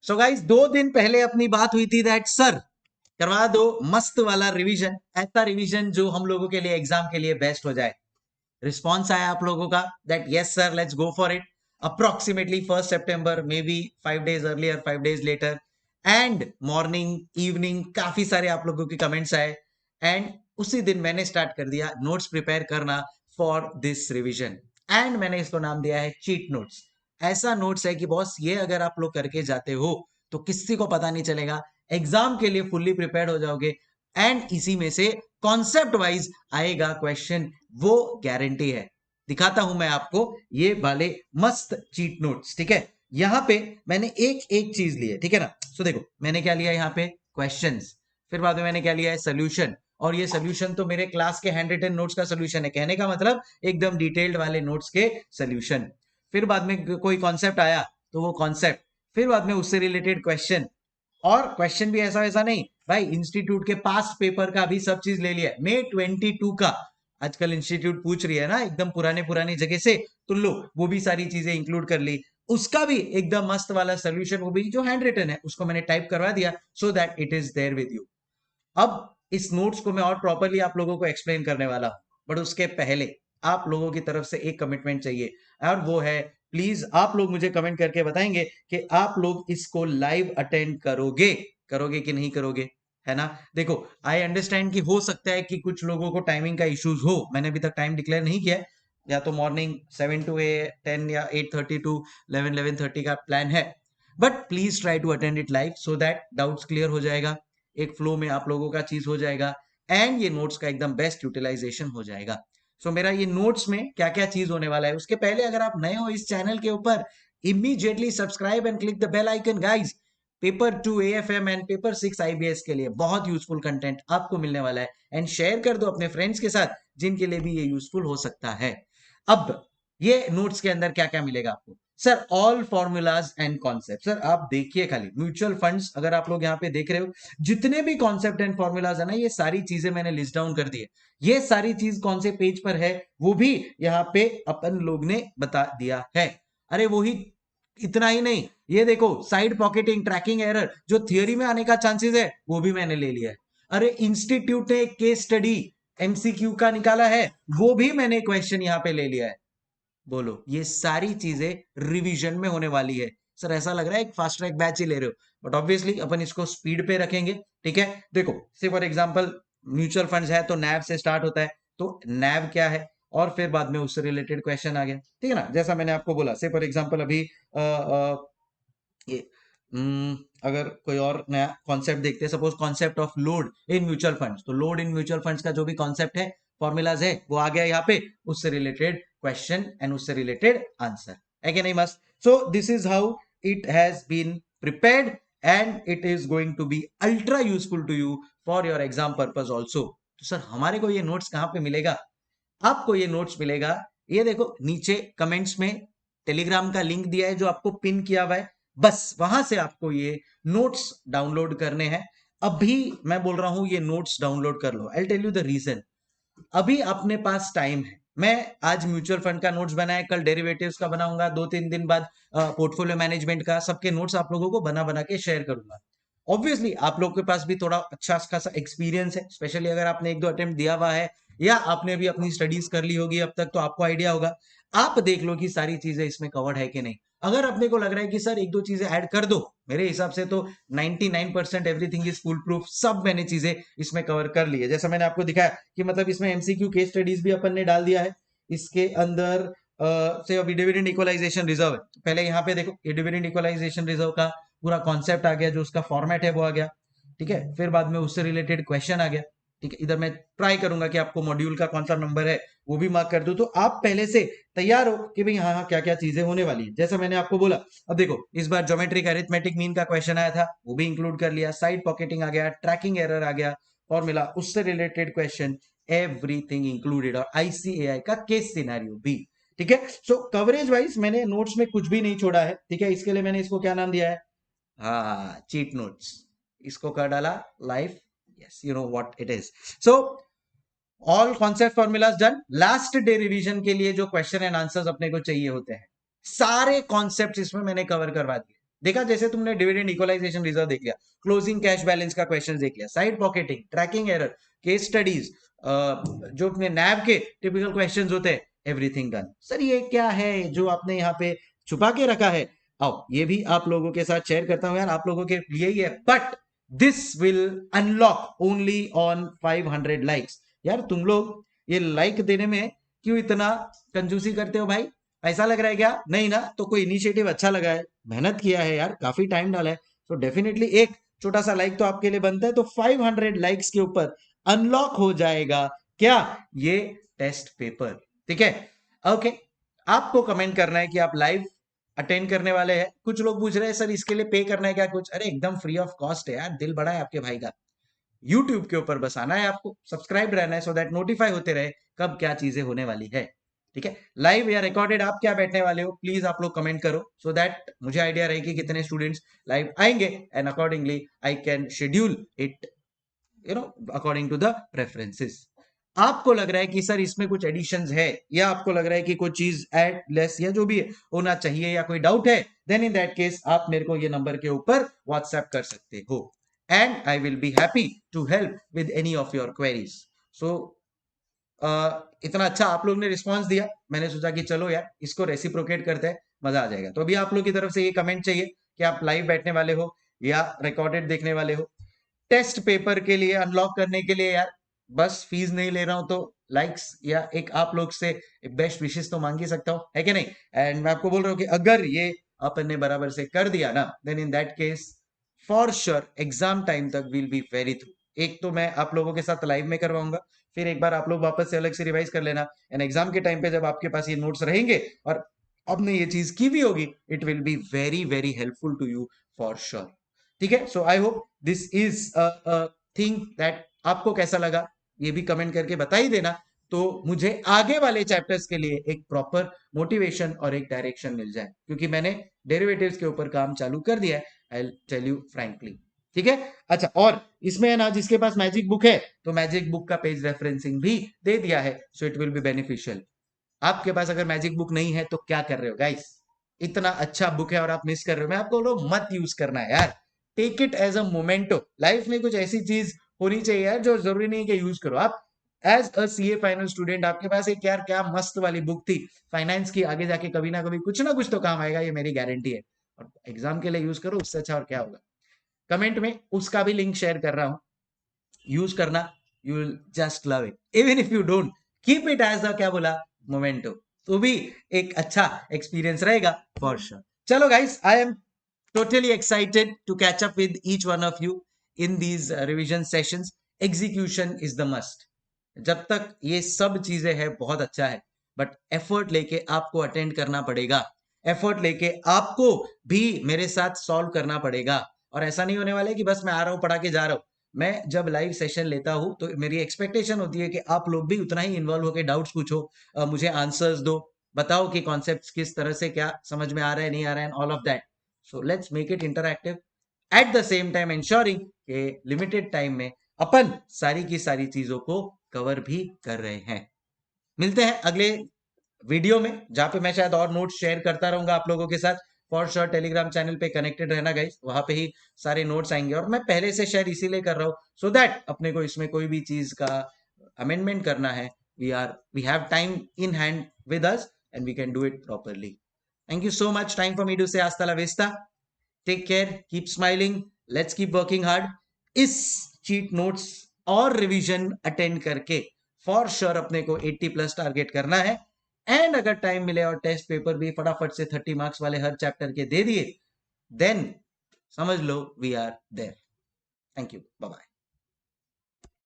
So guys 2 दिन पहले अपनी बात हुई थी दैट सर करवा दो मस्त वाला रिवीजन, ऐसा रिवीजन जो हम लोगों के लिए एग्जाम के लिए बेस्ट हो जाए। रिस्पॉन्स आया आप लोगों का that yes sir let's go for it. Approximately 1 सितंबर, may be 5 days earlier 5 days later, and morning evening काफी सारे आप लोगों के कमेंट्स आए। एंड उसी दिन मैंने स्टार्ट कर दिया नोट्स प्रिपेयर करना फॉर दिस रिवीजन, एंड मैंने इसको नाम दिया है चीट नोट्स। ऐसा नोट्स है कि बॉस ये अगर आप लोग करके जाते हो तो किसी को पता नहीं चलेगा, एग्जाम के लिए फुल्ली प्रिपेयर्ड हो जाओगे, एंड इसी में से कॉन्सेप्ट वाइज आएगा क्वेश्चन, वो गारंटी है। दिखाता हूं मैं आपको ये वाले मस्त चीट नोट्स, ठीक है। यहां पे मैंने एक एक चीज ली है, ठीक है ना। सो देखो मैंने क्या लिया यहाँ पे, क्वेश्चंस, फिर बाद में मैंने क्या लिया है, सोल्यूशन। और ये सोल्यूशन तो मेरे क्लास के हैंड रिटन नोट्स का सोल्यूशन है, कहने का मतलब एकदम डिटेल्ड वाले नोट्स के सोल्यूशन। फिर बाद में कोई कॉन्सेप्ट आया तो वो कॉन्सेप्ट, फिर बाद में उससे रिलेटेड क्वेश्चन। और क्वेश्चन भी ऐसा वैसा नहीं भाई, इंस्टीट्यूट के पास्ट पेपर का भी सब चीज ले लिया, मे 22 का। आजकल इंस्टीट्यूट पूछ रही है ना एकदम पुराने पुरानी जगह से, तो लो वो भी सारी चीजें इंक्लूड कर ली। उसका भी एकदम मस्त वाला सोल्यूशन, वो भी जो हैंड रिटन है उसको मैंने टाइप करवा दिया so that it is there with you. अब इस नोट्स को मैं और प्रॉपरली आप लोगों को एक्सप्लेन करने वाला हूं, बट उसके पहले आप लोगों की तरफ से एक कमिटमेंट चाहिए, और वो है प्लीज आप लोग मुझे कमेंट करके बताएंगे कि आप लोग इसको लाइव अटेंड करोगे, करोगे कि नहीं करोगे, है ना। देखो आई अंडरस्टैंड कि हो सकता है कि कुछ लोगों को टाइमिंग का इश्यूज हो, मैंने अभी तक टाइम डिक्लेयर नहीं किया है, या तो मॉर्निंग 7 to 10 या 8:30 to 11:30 का प्लान है, but please try to attend it live so that doubts clear हो जाएगा, एक फ्लो में आप लोगों का चीज हो जाएगा, एंड ये नोट्स का एकदम बेस्ट यूटिलाइजेशन हो जाएगा। सो मेरा ये नोट्स में क्या क्या चीज होने वाला है, उसके पहले अगर आप नए हो इस चैनल के ऊपर, immediately subscribe and click the bell icon guys. Paper 2 AFM and paper 6 IBS के लिए बहुत यूजफुल कंटेंट आपको मिलने वाला है, एंड शेयर कर दो अपने फ्रेंड्स के साथ जिनके लिए भी ये यूजफुल हो सकता है। अब ये नोट्स के अंदर क्या क्या मिलेगा आपको, sir all formulas and concept. Sir आप देखिए खाली म्यूचुअल फंड्स, अगर आप लोग यहाँ पे देख रहे हो जितने भी कॉन्सेप्ट एंड फॉर्मूलाज है ना, ये सारी चीजें मैंने लिस्ट डाउन कर दी है। ये सारी चीज कौन से पेज पर है वो भी यहाँ पे अपन लोग ने बता दिया है। अरे वो ही इतना ही नहीं, ये देखो साइड पॉकेटिंग ट्रैकिंग एरर जो थियोरी में आने का चांसेस है वो भी मैंने ले लिया है। अरे इंस्टीट्यूट ने केस स्टडी एमसीक्यू का निकाला है, वो भी मैंने क्वेश्चन यहाँ पे ले लिया है। बोलो ये सारी चीजें रिवीजन में होने वाली है। सर ऐसा लग रहा है एक फास्ट ट्रैक बैच ही ले रहे हो, बट ऑब्वियसली अपन इसको स्पीड पे रखेंगे, ठीक है। देखो से फॉर एग्जांपल म्यूचुअल फंड्स है तो नैव से स्टार्ट होता है, तो नैव क्या है, और फिर बाद में उससे रिलेटेड क्वेश्चन आ गया, ठीक है ना। जैसा मैंने आपको बोला से फॉर एग्जांपल अभी ये अगर कोई और नया कॉन्सेप्ट देखते हैं, suppose concept of load in mutual funds, तो लोड इन म्यूचुअल फंड्स का जो भी कॉन्सेप्ट है, फॉर्मूलाज है, वो आ गया यहाँ पे, उससे रिलेटेड क्वेश्चन एंड उससे रिलेटेड आंसर है कि नहीं मस्त। So this is how it has been prepared, and it is going to be ultra useful to you for your exam purpose also. तो सर हमारे को ये नोट्स कहाँ पे मिलेगा, आपको ये नोट्स मिलेगा, ये देखो नीचे कमेंट्स में टेलीग्राम का लिंक दिया है जो आपको पिन किया हुआ है, बस वहां से आपको ये नोट्स डाउनलोड करने हैं। अभी मैं बोल रहा हूं ये नोट्स डाउनलोड कर लो, I tell you the reason. अभी अपने पास टाइम है, मैं आज म्यूचुअल फंड का नोट्स बनाया, कल डेरिवेटिव्स का बनाऊंगा, 2-3 दिन बाद पोर्टफोलियो मैनेजमेंट का, सबके नोट्स आप लोगों को बना बना के शेयर करूंगा। ऑब्वियसली आप लोग के पास भी थोड़ा अच्छा खासा एक्सपीरियंस है, स्पेशली अगर आपने 1-2 अटेम्प्ट दिया हुआ है, या आपने भी अपनी स्टडीज कर ली होगी अब तक, तो आपको आइडिया होगा। आप देख लो कि सारी चीजें इसमें कवर्ड है कि नहीं। अगर अपने को लग रहा है कि सर 1-2 चीजें ऐड कर दो, मेरे हिसाब से तो 99% एवरीथिंग इज फुल प्रूफ, सब मैंने चीजें इसमें कवर कर ली है। जैसा मैंने आपको दिखाया कि मतलब इसमें एमसीक्यू केस स्टडीज भी अपन ने डाल दिया है इसके अंदर। से अभी डिविडेंड इक्वलाइजेशन रिजर्व है, तो पहले यहाँ पे देखो ये डिविडेंड इक्वलाइजेशन रिजर्व का पूरा कॉन्सेप्ट आ गया, जो उसका फॉर्मेट है वो आ गया, ठीक है। फिर बाद में उससे रिलेटेड क्वेश्चन आ गया, ठीक है। इधर मैं ट्राई करूंगा कि आपको मॉड्यूल का कौन सा नंबर है वो भी मार्क कर दूं, तो आप पहले से तैयार हो कि भाई हाँ हाँ क्या क्या चीजें होने वाली है, जैसा मैंने आपको बोला। अब देखो इस बार ज्योमेट्रिक अरिथमेटिक मीन का क्वेश्चन आया था, वो भी इंक्लूड कर लिया, साइड पॉकेटिंग आ गया, ट्रैकिंग एरर आ गया, फॉर्मूला उससे रिलेटेड क्वेश्चन, एवरीथिंग इंक्लूडेड, और आईसीएआई का केस सिनेरियो भी, ठीक है। सो कवरेज वाइज मैंने नोट्स में कुछ भी नहीं छोड़ा है, ठीक है। इसके लिए मैंने इसको क्या नाम दिया है, हाँ चीट नोट्स, इसको कर डाला life, yes you know what it is. So all concept formulas done, last day revision के लिए जो क्वेश्चन एंड आंसर्स अपने को चाहिए होते हैं, सारे कॉन्सेप्ट इसमें मैंने कवर करवा दिए, देखा, जैसे तुमने डिविडेंड इक्वलाइजेशन रिजर्व देख लिया, क्लोजिंग कैश बैलेंस का क्वेश्चन देख लिया, side pocketing, tracking error, case studies, जो अपने नैब के टिपिकल क्वेश्चंस होते हैं, एवरीथिंग डन। सर ये क्या है जो आपने यहाँ पे छुपा के रखा है? आओ ये भी आप लोगों के साथ शेयर करता हूं यार, आप लोगों के लिए ही है, but this will unlock only on 500 likes. यार तुम लोग ये लाइक देने में क्यों इतना कंजूसी करते हो भाई? ऐसा लग रहा है क्या? नहीं ना? तो कोई इनिशिएटिव अच्छा लगा है, मेहनत किया है यार, काफी टाइम डाला है, तो डेफिनेटली एक छोटा सा लाइक तो आपके लिए बनता है। तो 500 लाइक्स के ऊपर अनलॉक हो जाएगा क्या? ये टेस्ट पेपर, ठीक है? ओके, आपको कमेंट करना है कि आप लाइव अटेंड करने वाले हैं। कुछ लोग पूछ रहे हैं सर इसके लिए पे करना है क्या कुछ? अरे एकदम फ्री ऑफ कॉस्ट है यार, दिल बड़ा है आपके भाई का। यूट्यूब के ऊपर बस आना है आपको, सब्सक्राइब रहना है, सो दैट नोटिफाई होते रहे कब क्या चीजें होने वाली है, ठीक है? लाइव या रिकॉर्डेड आप क्या बैठने वाले हो, प्लीज आप लोग कमेंट करो, सो दैट मुझे आइडिया रहे कि कितने स्टूडेंट्स लाइव आएंगे, and accordingly I can schedule it, according to the preferences. आपको लग रहा है कि सर इसमें कुछ एडिशंस है, या आपको लग रहा है कि कोई चीज ऐड लेस या जो भी होना चाहिए, या कोई डाउट है, देन इन दैट केस आप मेरे को ये नंबर के ऊपर व्हाट्सएप कर सकते हो, and I will be happy to help with any of your queries. So इतना अच्छा आप लोग ने रिस्पांस दिया, मैंने सोचा कि चलो यार इसको रेसिप्रोकेट करते हैं, मजा आ जाएगा। तो अभी आप लोग की तरफ से ये कमेंट चाहिए कि आप लाइव बैठने वाले हो या रिकॉर्डेड देखने वाले हो। टेस्ट पेपर के लिए अनलॉक करने के लिए यार बस फीस नहीं ले रहा हूं, तो लाइक्स या एक आप लोग से बेस्ट विशेष तो मांग ही सकता हूं, है कि नहीं? एंड मैं आपको बोल रहा हूं कि अगर ये अपन ने बराबर से कर दिया ना, then in that case for sure exam time तक विल बी वेरी थ्रू। एक तो मैं आप लोगों के साथ लाइव में करवाऊंगा, फिर एक बार आप लोग वापस से अलग से रिवाइज कर लेना, एंड एग्जाम के टाइम पे जब आपके पास ये नोट्स रहेंगे और आपने ये चीज की भी होगी, it will be very very helpful to you for sure, ठीक है? So I hope this is thing that आपको कैसा लगा ये भी कमेंट करके बता ही देना, तो मुझे आगे वाले चैप्टर्स के लिए एक प्रॉपर मोटिवेशन और एक डायरेक्शन मिल जाए, क्योंकि मैंने डेरिवेटिव्स के ऊपर काम चालू कर दिया है, I will tell you frankly, ठीक है? अच्छा, और इसमें है ना, जिसके पास मैजिक बुक है तो मैजिक बुक का पेज रेफरेंसिंग भी दे दिया है, so it will be beneficial. आपके पास अगर मैजिक बुक नहीं है तो क्या कर रहे हो गाइस? इतना अच्छा बुक है और आप मिस कर रहे हो। मैं आपको बोल रहा हूं मत यूज करना है यार, take it as a memento. Life में कुछ ऐसी चीज होनी चाहिए यार जो जरूरी नहीं कि यूज करो। आप as a CA final student आपके पास एक यार क्या मस्त वाली बुक थी फाइनेंस की, आगे जाके कभी ना कभी कुछ ना कुछ तो काम आएगा, ये मेरी गारंटी है। और एग्जाम के लिए यूज करो, उससे अच्छा और क्या होगा? कमेंट में उसका भी लिंक शेयर कर रहा हूं, यूज करना, you will just love it. Even if you don't, keep it as a क्या बोला, मोमेंटो, तो भी एक अच्छा एक्सपीरियंस रहेगा फॉर श्योर। चलो guys, I am totally excited to catch up with each one of you in these revision sessions. Execution is the must. जब तक ये सब चीजें हैं बहुत अच्छा है, बट एफर्ट लेके आपको अटेंड करना पड़ेगा, एफर्ट लेके आपको भी मेरे साथ सॉल्व करना पड़ेगा। और ऐसा नहीं होने वाला है कि बस मैं आ रहा हूँ पढ़ा के जा रहा हूँ। मैं जब लाइव सेशन लेता हूँ तो मेरी एक्सपेक्टेशन होती है कि आप लोग भी उतना ही इन्वॉल्व होकर डाउट्स पूछो, मुझे आंसर्स दो, बताओ कि कॉन्सेप्ट्स किस तरह से क्या समझ में आ रहा है, नहीं आ रहा है, all of that. So let's make it interactive, at the same time ensuring कि लिमिटेड टाइम में अपन सारी की सारी चीजों को कवर भी कर रहे हैं। मिलते हैं अगले वीडियो में, जहां पे मैं शायद और नोट्स शेयर करता रहूंगा आप लोगों के साथ। फॉर श्योर टेलीग्राम चैनल पे कनेक्टेड रहना गाइस, वहां पे ही सारे नोट्स आएंगे, और मैं पहले से शेयर इसीलिए कर रहा हूं सो दैट अपने को इसमें कोई भी चीज का अमेंडमेंट करना है, we have time in hand with us and we can do it properly. Thank you so much. Time for me to say hasta la vista. Take care. Keep smiling. Let's keep working hard. इस cheat notes और revision attend करके for sure अपने को 80 plus target करना है, and अगर time मिले और टेस्ट पेपर भी फटाफट से 30 मार्क्स वाले हर चैप्टर के दे दिए, देन समझ लो we are there. Thank you, bye bye.